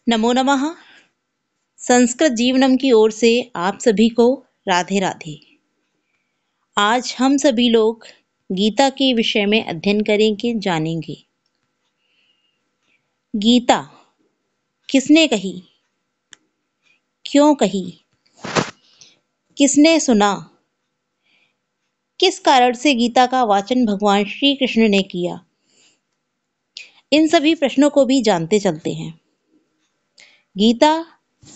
नमो नमः। संस्कृत जीवनम की ओर से आप सभी को राधे राधे। आज हम सभी लोग गीता के विषय में अध्ययन करेंगे, जानेंगे। गीता किसने कही, क्यों कही, किसने सुना, किस कारण से गीता का वाचन भगवान श्री कृष्ण ने किया, इन सभी प्रश्नों को भी जानते चलते हैं। गीता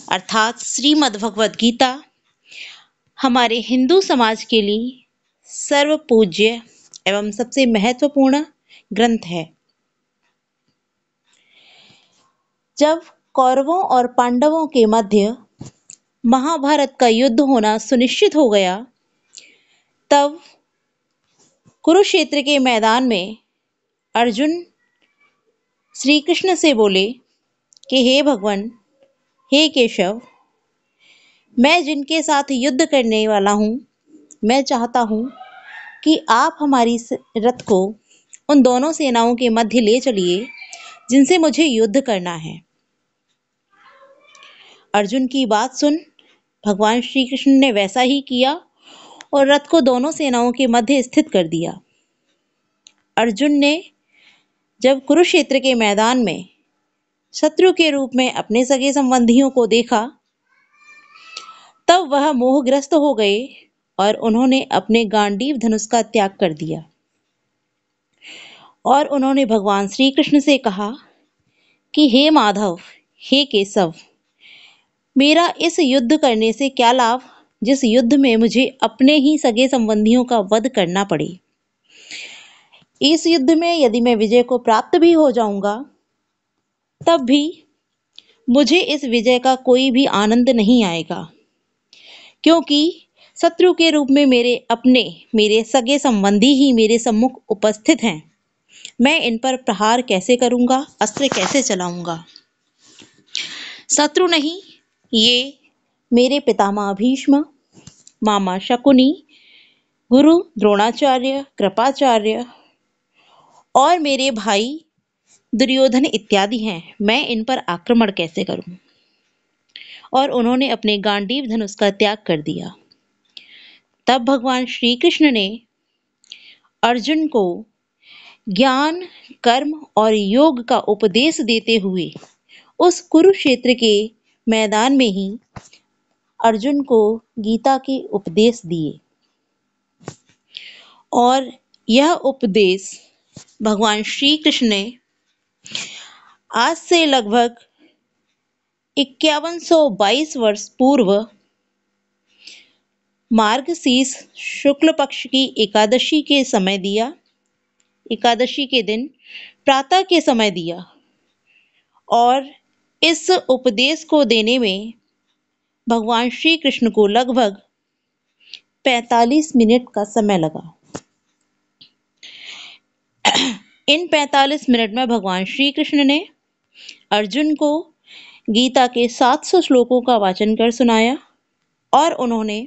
अर्थात श्रीमद् भगवद गीता हमारे हिंदू समाज के लिए सर्व पूज्य एवं सबसे महत्वपूर्ण ग्रंथ है। जब कौरवों और पांडवों के मध्य महाभारत का युद्ध होना सुनिश्चित हो गया, तब कुरुक्षेत्र के मैदान में अर्जुन श्री कृष्ण से बोले कि हे भगवान, हे केशव, मैं जिनके साथ युद्ध करने वाला हूँ, मैं चाहता हूँ कि आप हमारी रथ को उन दोनों सेनाओं के मध्य ले चलिए जिनसे मुझे युद्ध करना है। अर्जुन की बात सुन भगवान श्री कृष्ण ने वैसा ही किया और रथ को दोनों सेनाओं के मध्य स्थित कर दिया। अर्जुन ने जब कुरुक्षेत्र के मैदान में शत्रु के रूप में अपने सगे संबंधियों को देखा, तब वह मोहग्रस्त हो गए और उन्होंने अपने गांडीव धनुष का त्याग कर दिया और उन्होंने भगवान श्री कृष्ण से कहा कि हे माधव, हे केशव, मेरा इस युद्ध करने से क्या लाभ, जिस युद्ध में मुझे अपने ही सगे संबंधियों का वध करना पड़े। इस युद्ध में यदि मैं विजय को प्राप्त भी हो जाऊंगा, तब भी मुझे इस विजय का कोई भी आनंद नहीं आएगा, क्योंकि शत्रु के रूप में मेरे सगे संबंधी ही मेरे सम्मुख उपस्थित हैं। मैं इन पर प्रहार कैसे करूंगा, अस्त्र कैसे चलाऊंगा। शत्रु नहीं, ये मेरे पितामह भीष्म, मामा शकुनी, गुरु द्रोणाचार्य, कृपाचार्य और मेरे भाई दुर्योधन इत्यादि हैं। मैं इन पर आक्रमण कैसे करूं। और उन्होंने अपने गांडीव धनुष का त्याग कर दिया। तब भगवान श्री कृष्ण ने अर्जुन को ज्ञान, कर्म और योग का उपदेश देते हुए उस कुरुक्षेत्र के मैदान में ही अर्जुन को गीता के उपदेश दिए। और यह उपदेश भगवान श्री कृष्ण ने आज से लगभग 5122 वर्ष पूर्व मार्गशीर्ष शुक्ल पक्ष की एकादशी के समय दिया। एकादशी के दिन प्रातः के समय दिया और इस उपदेश को देने में भगवान श्री कृष्ण को लगभग 45 मिनट का समय लगा। इन 45 मिनट में भगवान श्री कृष्ण ने अर्जुन को गीता के 700 श्लोकों का वाचन कर सुनाया और उन्होंने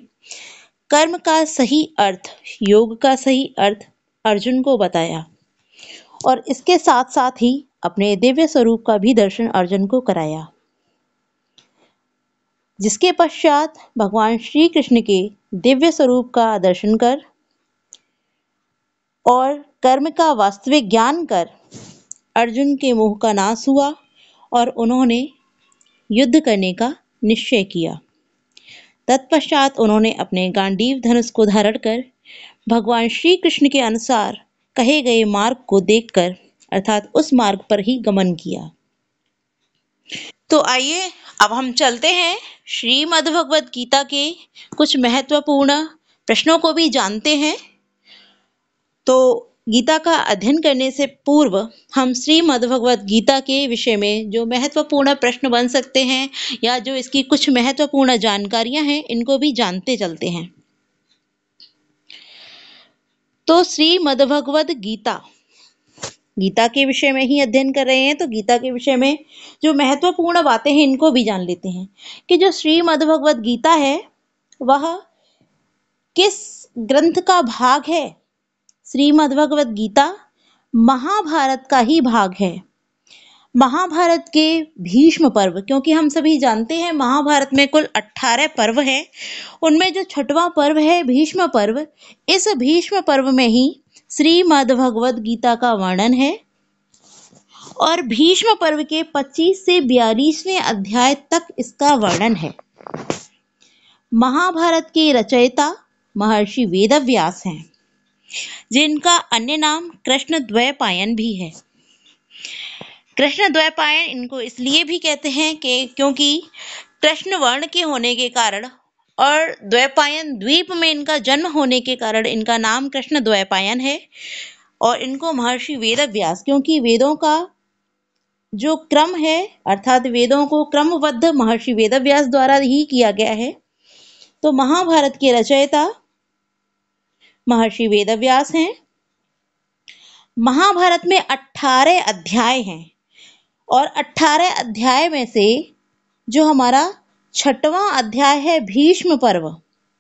कर्म का सही अर्थ, योग का सही अर्थ अर्जुन को बताया और इसके साथ साथ ही अपने दिव्य स्वरूप का भी दर्शन अर्जुन को कराया। जिसके पश्चात भगवान श्री कृष्ण के दिव्य स्वरूप का दर्शन कर और कर्म का वास्तविक ज्ञान कर अर्जुन के मोह का नाश हुआ और उन्होंने युद्ध करने का निश्चय किया। तत्पश्चात उन्होंने अपने गांडीव धनुष को धारण कर भगवान श्री कृष्ण के अनुसार कहे गए मार्ग को देखकर अर्थात उस मार्ग पर ही गमन किया। तो आइए अब हम चलते हैं श्रीमद् भगवद गीता के कुछ महत्वपूर्ण प्रश्नों को भी जानते हैं। तो गीता का अध्ययन करने से पूर्व हम श्रीमद् भगवद गीता के विषय में जो महत्वपूर्ण प्रश्न बन सकते हैं या जो इसकी कुछ महत्वपूर्ण जानकारियां हैं, इनको भी जानते चलते हैं। तो श्रीमद् भगवद गीता, गीता के विषय में ही अध्ययन कर रहे हैं, तो गीता के विषय में जो महत्वपूर्ण बातें हैं इनको भी जान लेते हैं कि जो श्रीमद् भगवद गीता है वह किस ग्रंथ का भाग है। श्रीमद् भगवद गीता महाभारत का ही भाग है। महाभारत के भीष्म पर्व, क्योंकि हम सभी जानते हैं महाभारत में कुल 18 पर्व हैं, उनमें जो छठवां पर्व है भीष्म पर्व, इस भीष्म पर्व में ही श्रीमद् भगवद गीता का वर्णन है और भीष्म पर्व के 25 से 42वें अध्याय तक इसका वर्णन है। महाभारत के रचयिता महर्षि वेदव्यास हैं, जिनका अन्य नाम कृष्णद्वैपायन भी है। कृष्णद्वैपायन इनको इसलिए भी कहते हैं कि क्योंकि कृष्ण वर्ण के होने के कारण और द्वैपायन द्वीप में इनका जन्म होने के कारण इनका नाम कृष्णद्वैपायन है। और इनको महर्षि वेदव्यास, क्योंकि वेदों का जो क्रम है अर्थात वेदों को क्रमबद्ध महर्षि वेदव्यास द्वारा ही किया गया है, तो महाभारत के रचयिता महर्षि वेदव्यास हैं। महाभारत में 18 अध्याय हैं और 18 अध्याय में से जो हमारा छठवां अध्याय है भीष्म पर्व,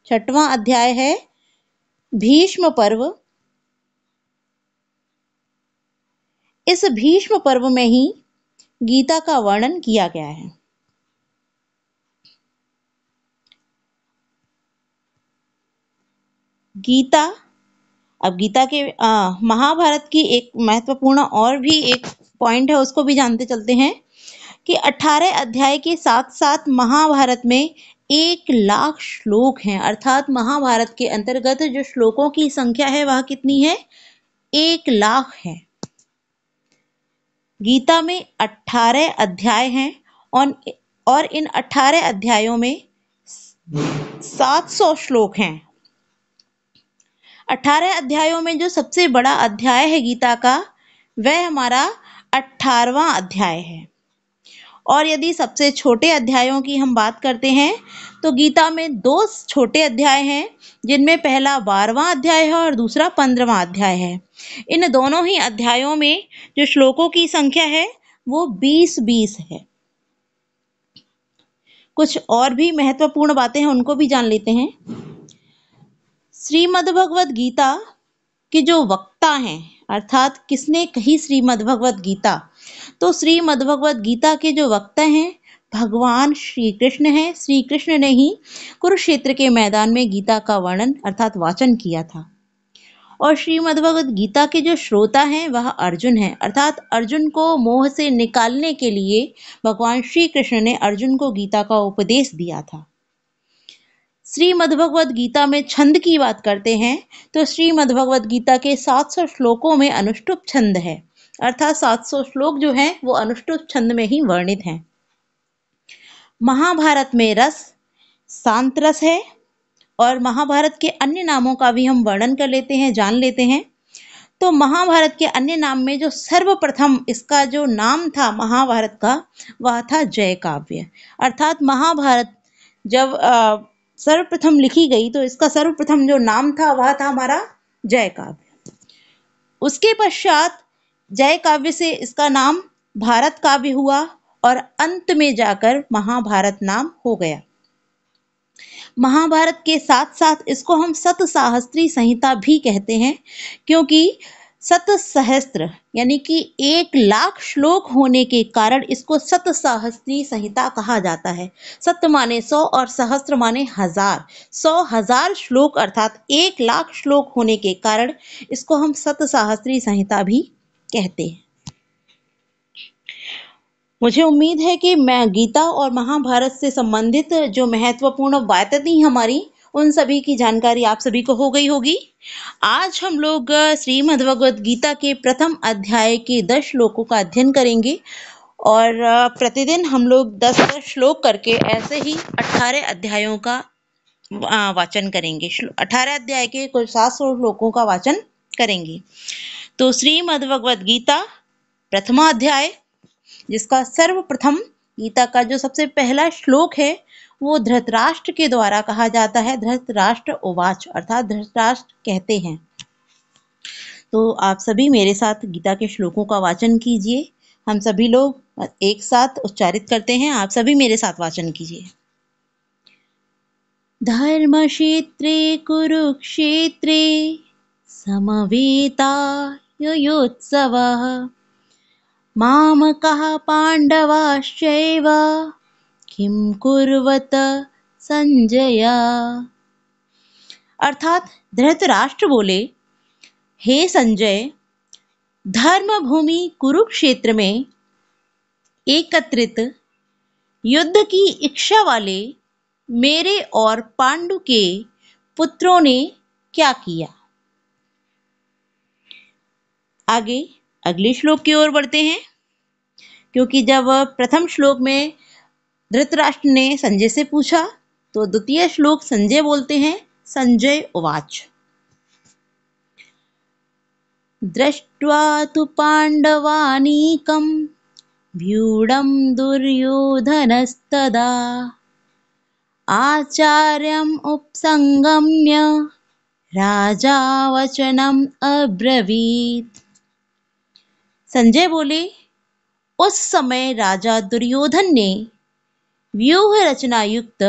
छठवां अध्याय है भीष्म पर्व। इस भीष्म पर्व में ही गीता का वर्णन किया गया है। गीता, अब गीता के महाभारत की एक महत्वपूर्ण और भी एक पॉइंट है, उसको भी जानते चलते हैं कि 18 अध्याय के साथ साथ महाभारत में 1,00,000 श्लोक हैं, अर्थात महाभारत के अंतर्गत जो श्लोकों की संख्या है वह कितनी है, 1,00,000 है। गीता में 18 अध्याय हैं और इन 18 अध्यायों में 700 श्लोक हैं। 18 अध्यायों में जो सबसे बड़ा अध्याय है गीता का, वह हमारा 18वां अध्याय है। और यदि सबसे छोटे अध्यायों की हम बात करते हैं तो गीता में 2 छोटे अध्याय हैं, जिनमें पहला 12वां अध्याय है और दूसरा 15वां अध्याय है। इन दोनों ही अध्यायों में जो श्लोकों की संख्या है वो 20-20 है। कुछ और भी महत्वपूर्ण बातें हैं, उनको भी जान लेते हैं। श्रीमद् भगवद गीता के जो वक्ता हैं, अर्थात किसने कही श्रीमद् भगवद गीता, तो श्रीमद् भगवद गीता के जो वक्ता हैं भगवान श्री कृष्ण हैं। श्री कृष्ण ने ही कुरुक्षेत्र के मैदान में गीता का वर्णन अर्थात वाचन किया था। और श्रीमद् भगवद गीता के जो श्रोता हैं वह अर्जुन हैं, अर्थात अर्जुन को मोह से निकालने के लिए भगवान श्री कृष्ण ने अर्जुन को गीता का उपदेश दिया था। श्रीमद् भगवद गीता में छंद की बात करते हैं तो श्रीमद् भगवद गीता के 700 श्लोकों में अनुष्टुप छंद है, अर्थात 700 श्लोक जो हैं वो अनुष्टुप छंद में ही वर्णित हैं। महाभारत में रस शांत रस है और महाभारत के अन्य नामों का भी हम वर्णन कर लेते हैं, जान लेते हैं। तो महाभारत के अन्य नाम में जो सर्वप्रथम इसका जो नाम था महाभारत का, वह था जय काव्य, अर्थात महाभारत जब सर्वप्रथम लिखी गई तो इसका सर्वप्रथम जो नाम था वह था हमारा जय काव्य। उसके पश्चात जय काव्य से इसका नाम भारत काव्य हुआ और अंत में जाकर महाभारत नाम हो गया। महाभारत के साथ साथ इसको हम सतसाहस्त्री संहिता भी कहते हैं, क्योंकि सतसहस्त्र यानी कि 1,00,000 श्लोक होने के कारण इसको सतसाहस्त्री संहिता कहा जाता है। सत माने 100 और सहस्त्र माने 1000, 100,000 श्लोक अर्थात 1,00,000 श्लोक होने के कारण इसको हम सतसाहस्त्री संहिता भी कहते हैं। मुझे उम्मीद है कि मैं गीता और महाभारत से संबंधित जो महत्वपूर्ण बातें थी हमारी, उन सभी की जानकारी आप सभी को हो गई होगी। आज हम लोग श्रीमद् भगवद गीता के प्रथम अध्याय के 10 श्लोकों का अध्ययन करेंगे और प्रतिदिन हम लोग 10 श्लोक करके ऐसे ही 18 अध्यायों का वाचन करेंगे। 18 अध्याय के कुल 700 श्लोकों का वाचन करेंगे। तो श्रीमद् भगवद गीता प्रथमा अध्याय, जिसका सर्वप्रथम गीता का जो सबसे पहला श्लोक है वो धृतराष्ट्र के द्वारा कहा जाता है। धृतराष्ट्र उवाच, अर्थात धृतराष्ट्र कहते हैं। तो आप सभी मेरे साथ गीता के श्लोकों का वाचन कीजिए। हम सभी लोग एक साथ उच्चारित करते हैं, आप सभी मेरे साथ वाचन कीजिए। धर्मक्षेत्रे कुरुक्षेत्रे समवेतायुयोत्सवः मामकः पाण्डवाश्चैव किं कुर्वत संजय। अर्थात धृतराष्ट्र बोले, हे संजय, धर्म भूमि कुरुक्षेत्र में एकत्रित युद्ध की इच्छा वाले मेरे और पांडु के पुत्रों ने क्या किया। आगे अगले श्लोक की ओर बढ़ते हैं, क्योंकि जब प्रथम श्लोक में धृतराष्ट्र ने संजय से पूछा, तो द्वितीय श्लोक संजय बोलते हैं, संजय उवाच। दृष्ट्वा तु पाण्डवानीकं व्यूढं दुर्योधनस्तदा आचार्यम् उपसंगम्य राजा वचनम् अब्रवीत्। संजय बोले, उस समय राजा दुर्योधन ने व्यूह रचना युक्त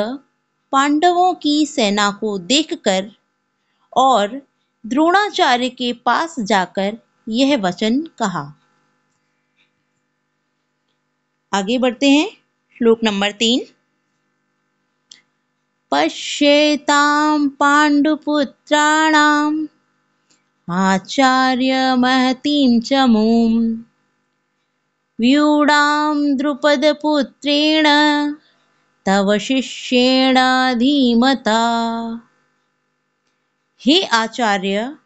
पांडवों की सेना को देखकर और द्रोणाचार्य के पास जाकर यह वचन कहा। आगे बढ़ते हैं, श्लोक नंबर 3। पश्येतां पाण्डुपुत्राणाम् आचार्य महतीं च मूं व्यूढां द्रुपदपुत्रेण तव शिष्येण धीमता। हे आचार्य,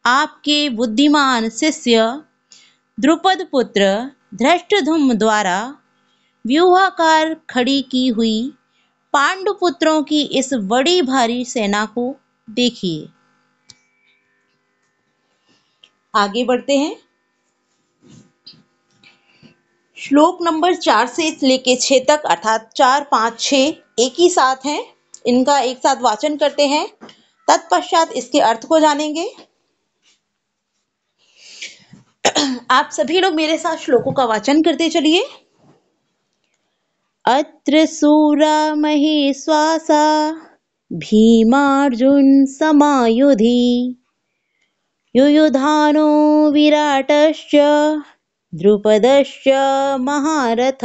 आपके बुद्धिमान शिष्य द्रुपद पुत्र धृष्टद्युम्न द्वारा व्यूहाकार खड़ी की हुई पांडुपुत्रों की इस बड़ी भारी सेना को देखिए। आगे बढ़ते हैं, श्लोक नंबर 4 से लेके 6 तक, अर्थात 4, 5, 6 एक ही साथ हैं। इनका एक साथ वाचन करते हैं, तत्पश्चात इसके अर्थ को जानेंगे। आप सभी लोग मेरे साथ श्लोकों का वाचन करते चलिए। अत्र सूरा महेश्वासा भीमार्जुन समायुधि युयुधानो विराटश्च द्रुपदश्च महारथ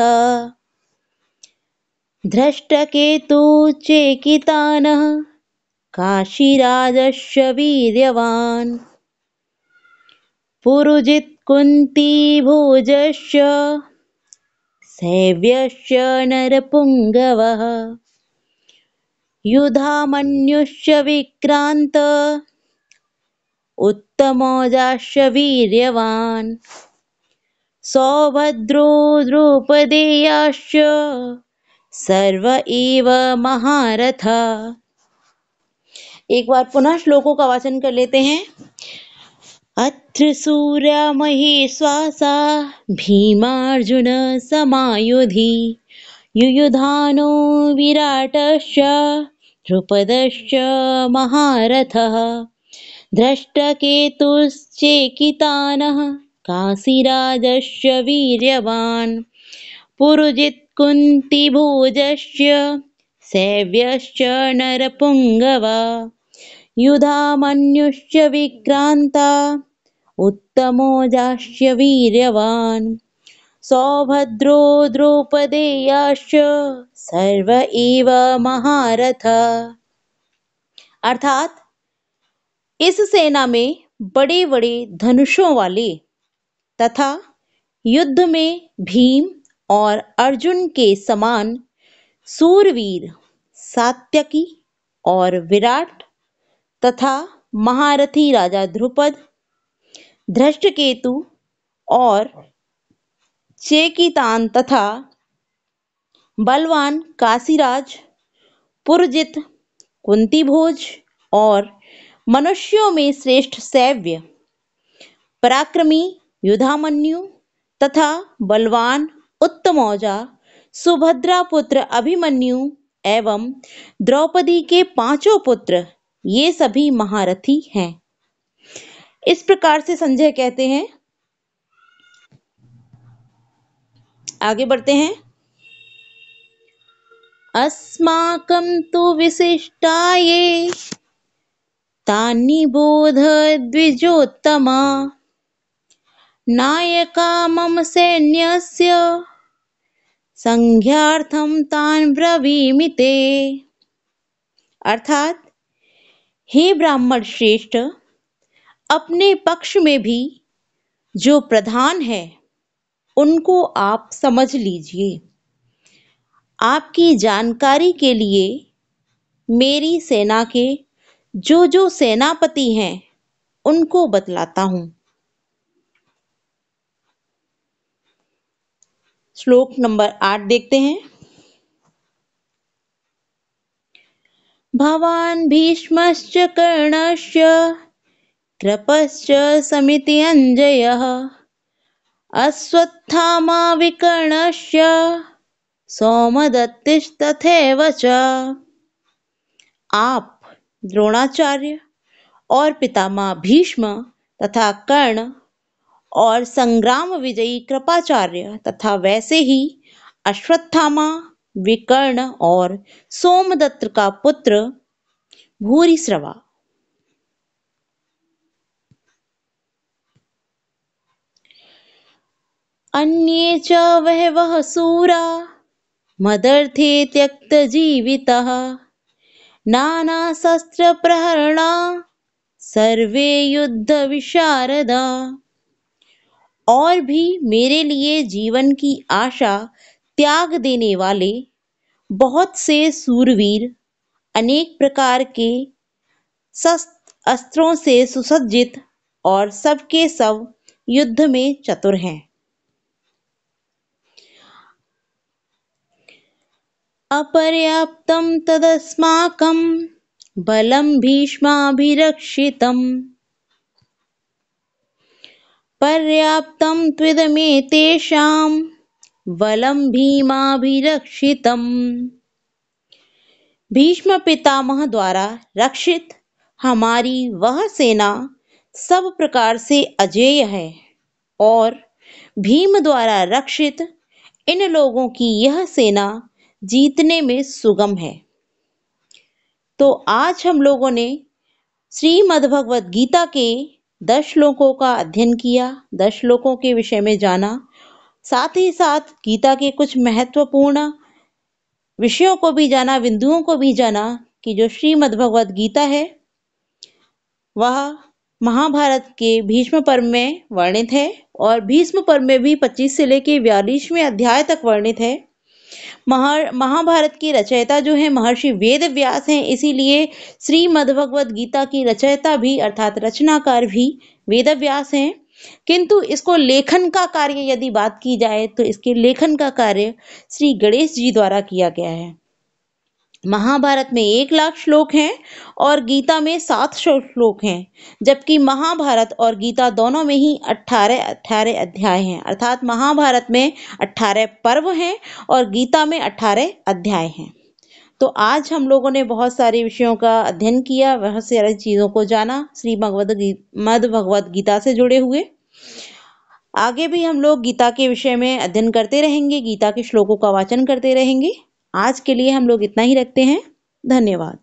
धृष्टकेतुश्चेकितानः काशीराजश्च वीर्यवान् पुरुजित् कुन्तीभोजश्च सैव्यश्च नरपुङ्गवः युधामन्युश्च विक्रान्त उत्तमौजाश्च वीर्यवान् सौभद्रो द्रौपदेयाश्च सर्व एव महारथा। एक बार पुनः श्लोकों का वाचन कर लेते हैं। अत्र सूर्या महेश्वासा भीमार्जुन समायुधि युयुधानो विराटश्च द्रुपदश्च महारथः धृष्टकेतुश्चेकितानः काशीराजश्च वीर्यवान् पुरुजित् कुन्तीभोजश्च सैव्यश्च नरपुङ्गवा युधामन्युश्च विक्रान्ता उत्तमौजाश्च वीर्यवान् सौभद्रो द्रौपदेयाश्च सर्व एव महारथा। अर्थात इस सेना में बड़े बड़े धनुषों वाले तथा युद्ध में भीम और अर्जुन के समान सूरवीर सात्यकी और विराट तथा महारथी राजा द्रुपद, धृष्टकेतु और चेकितान तथा बलवान काशीराज, पुरजित, कुंतीभोज और मनुष्यों में श्रेष्ठ सैव्य, पराक्रमी युधामन्यु तथा बलवान उत्तमौजा सुभद्रा पुत्र अभिमन्यु एवं द्रौपदी के 5 पुत्र, ये सभी महारथी हैं। इस प्रकार से संजय कहते हैं। आगे बढ़ते हैं। अस्माकं तु विशिष्टाये तानि बोध द्विजोत्तमा नायका मम सैन्यस्य संज्ञार्थं तान् ब्रवीमि ते। अर्थात, हे ब्राह्मण श्रेष्ठ, अपने पक्ष में भी जो प्रधान है उनको आप समझ लीजिए। आपकी जानकारी के लिए मेरी सेना के जो सेनापति हैं उनको बतलाता हूँ। श्लोक नंबर 8 देखते हैं। भवान् भीष्मश्च कर्णश्च कृपश्च समितिञ्जयः अश्वत्थामा विकर्णश्च सौमदत्तिस्तथैव च। आप द्रोणाचार्य और पितामह भीष्म तथा कर्ण और संग्राम विजयी कृपाचार्य तथा वैसे ही अश्वत्थामा, विकर्ण और सोमदत्त का पुत्र भूरिश्रवा। अन्ये च बहवः शूरा मदर्थे त्यक्तजीवितः नानाशस्त्रप्रहरणा सर्वे युद्ध विशारदा। और भी मेरे लिए जीवन की आशा त्याग देने वाले बहुत से सूरवीर अनेक प्रकार के शस्त्र अस्त्रों से सुसज्जित और सबके सब युद्ध में चतुर हैं। अपर्याप्तं तदस्माकं बलं भीष्माभिरक्षितम् पर्याप्तं त्विदमेतेषां बलं भीमाभिरक्षितम्। भीष्म पितामह द्वारा रक्षित हमारी वह सेना सब प्रकार से अजेय है और भीम द्वारा रक्षित इन लोगों की यह सेना जीतने में सुगम है। तो आज हम लोगों ने श्रीमद् भगवद गीता के 10 श्लोकों का अध्ययन किया, 10 श्लोकों के विषय में जाना, साथ ही साथ गीता के कुछ महत्वपूर्ण विषयों को भी जाना, बिंदुओं को भी जाना कि जो श्रीमद् भगवद गीता है वह महाभारत के भीष्म पर्व में वर्णित है और भीष्म पर्व में भी 25 से लेकर 42वें अध्याय तक वर्णित है। महाभारत की रचयिता जो है महर्षि वेद व्यास हैं, इसीलिए श्रीमद् भगवद गीता की रचयिता भी अर्थात रचनाकार भी वेद व्यास हैं। किंतु इसको लेखन का कार्य यदि बात की जाए तो इसके लेखन का कार्य श्री गणेश जी द्वारा किया गया है। महाभारत में 1 लाख श्लोक हैं और गीता में 700 श्लोक हैं, जबकि महाभारत और गीता दोनों में ही 18 अध्याय हैं। अर्थात महाभारत में 18 पर्व हैं और गीता में 18 अध्याय हैं। तो आज हम लोगों ने बहुत सारे विषयों का अध्ययन किया, बहुत सारी चीज़ों को जाना श्रीमद् भगवद गीता से जुड़े हुए। आगे भी हम लोग गीता के विषय में अध्ययन करते रहेंगे, गीता के श्लोकों का वाचन करते रहेंगे। आज के लिए हम लोग इतना ही रखते हैं। धन्यवाद।